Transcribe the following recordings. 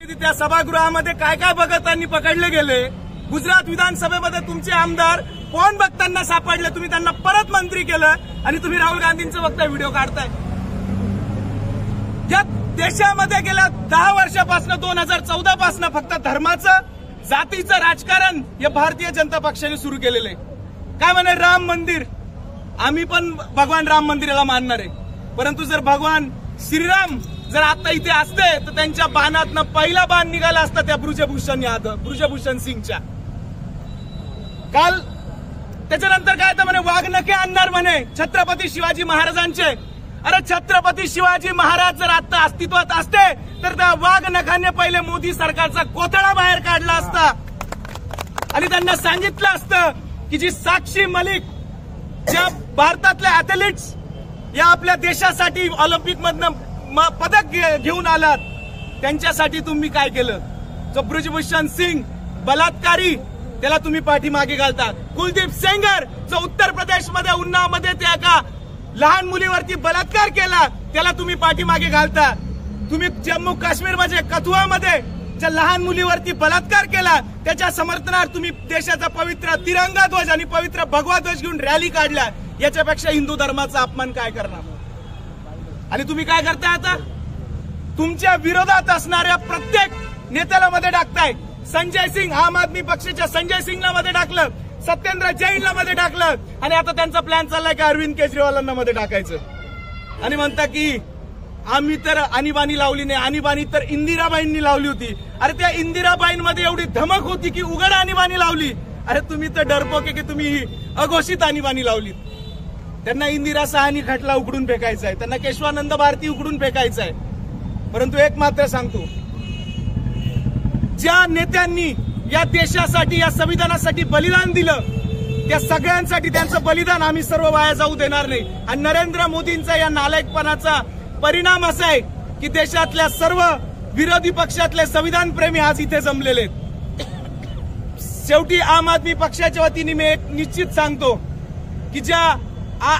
त्या सभागृहामध्ये काय काय भगतांनी पकडले गेले, गुजरात विधानसभेमध्ये तुमचे आमदार कोण भक्तांना सापडले, तुम्ही त्यांना परत मंत्री केलं आणि तुम्ही राहुल गांधींचं फक्त व्हिडिओ काढताय। या देशामध्ये गेल्या 10 वर्षापासून 2014 पासून फक्त धर्माचं जातीचं राजकारण या भारतीय जनता पक्षाने सुरू केलेलं आहे। काय म्हणे राम मंदिर, आम्ही पण भगवान राम मंदिराला मानणार आहे, परंतु जर भगवान श्रीराम जर आता इथे असते तर त्यांच्या बाणातनं पहिला बाण निघाला असता त्या ब्रुजभूषण सिंगच्या। काल त्याच्यानंतर काय तर म्हणे वाघनखे आणणार म्हणे छत्रपती शिवाजी महाराजांचे। अरे छत्रपती शिवाजी महाराज जर आता अस्तित्वात असते तर त्या वाघनखाने पहिले मोदी सरकारचा कोथळा बाहेर काढला असता आणि त्यांना सांगितलं असतं की जी साक्षी मलिक ज्या भारतातल्या ऍथलीट्स या आपल्या देशासाठी ऑलिम्पिक मधनं पदक घेऊन आलात, त्यांच्यासाठी तुम्ही काय केलं। जो ब्रुजभूषण सिंग बलात्कारी त्याला तुम्ही पाठीमागे घालतात। कुलदीप सेंगर जो उत्तर प्रदेशमध्ये उन्नावमध्ये त्या एका लहान मुलीवरती बलात्कार केला त्याला तुम्ही पाठीमागे घालता। तुम्ही जम्मू काश्मीरमध्ये कथुआमध्ये ज्या लहान मुलीवरती बलात्कार केला त्याच्या समर्थनार्थ तुम्ही देशाचा पवित्र तिरंगा ध्वज आणि पवित्र भगवा ध्वज घेऊन रॅली काढल्या। याच्यापेक्षा हिंदू धर्माचा अपमान काय करणार। आणि तुम्ही काय करताय आता, तुमच्या विरोधात असणाऱ्या प्रत्येक नेत्याला मध्ये टाकताय। संजय सिंग आम आदमी पक्षाच्या संजय सिंगला मध्ये टाकलं, सत्येंद्र जैनला मध्ये टाकलं आणि आता त्यांचा प्लॅन चाललाय की अरविंद केजरीवालांना मध्ये टाकायचं आणि म्हणता की आम्ही तर आणीबाणी लावली नाही, आणीबाणी तर इंदिराबाईंनी लावली होती। अरे त्या इंदिराबाईंमध्ये एवढी धमक होती की उघड आणीबाणी लावली। अरे तुम्ही तर डरपोक आहे की तुम्ही ही अघोषित आणीबाणी लावली। त्यांना इंदिरा साहनी खटला उकडून फेकायचा आहे, त्यांना केशवानंद भारती उकडून फेकायचा आहे। परंतु एक मात्र सांगतो, ज्या नेत्यांनी या देशासाठी या संविधानासाठी बलिदान दिलं त्या सगळ्यांसाठी त्यांचं बलिदान आम्ही सर्व वाया जाऊ देणार नाही। आणि नरेंद्र मोदींचा या नालायकपणाचा परिणाम असा आहे की देशातल्या सर्व विरोधी पक्षातले संविधान प्रेमी आज इथे जमलेले आहेत। शेवटी आम आदमी पक्षाच्या वतीने मी एक निश्चित सांगतो की ज्या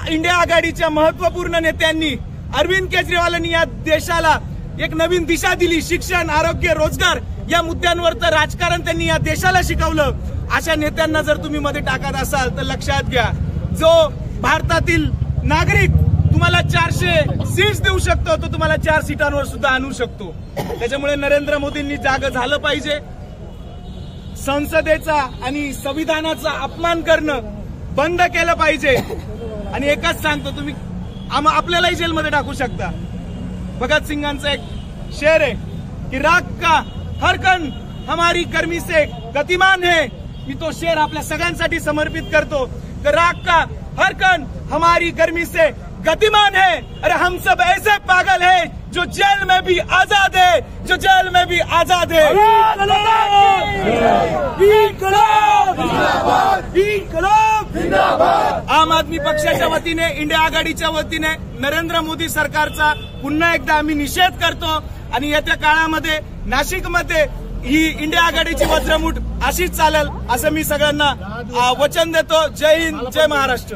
इंडिया आघाडीच्या महत्वपूर्ण नेत्यांनी अरविंद केजरीवालांनी या देशाला एक नवीन दिशा दिली, शिक्षण आरोग्य रोजगार या मुद्द्यांवर तर राजकारण त्यांनी या देशाला शिकवलं। अशा नेत्यांना जर तुम्ही मध्ये टाकत असाल तर लक्षात घ्या, जो भारतातील नागरिक तुम्हाला 400 सीट्स देऊ शकतो तो तुम्हाला 4 सीटांवर सुद्धा आणू शकतो। त्याच्यामुळे नरेंद्र मोदींनी जागं झालं पाहिजे। संसदेचा आणि संविधानाचा अपमान करणं बंद केलं पाहिजे। आणि एकच सांगतो, तुम्ही आपल्यालाही जेलमध्ये टाकू शकता। भगत सिंगांचा एक शेर आहे की राग का हर कण हमारी गर्मी से गतिमान है। मी तो शेर आपल्या सगळ्यांसाठी समर्पित करतो। राग का हर कण हमारी गर्मी से गतिमान है। अरे हम सब ऐसे पागल है जो जेल में भी आजाद है, जो जेल में भी आजाद है। आम आदमी पक्षाच्या वतीने इंडिया आघाडीच्या वतीने नरेंद्र मोदी सरकारचा पुन्हा एकदा आम्ही निषेध करतो आणि येत्या काळामध्ये नाशिकमध्ये ही इंडिया आघाडीची वज्रमूठ अशीच चालेल असं मी सगळ्यांना वचन देतो। जय हिंद, जय महाराष्ट्र।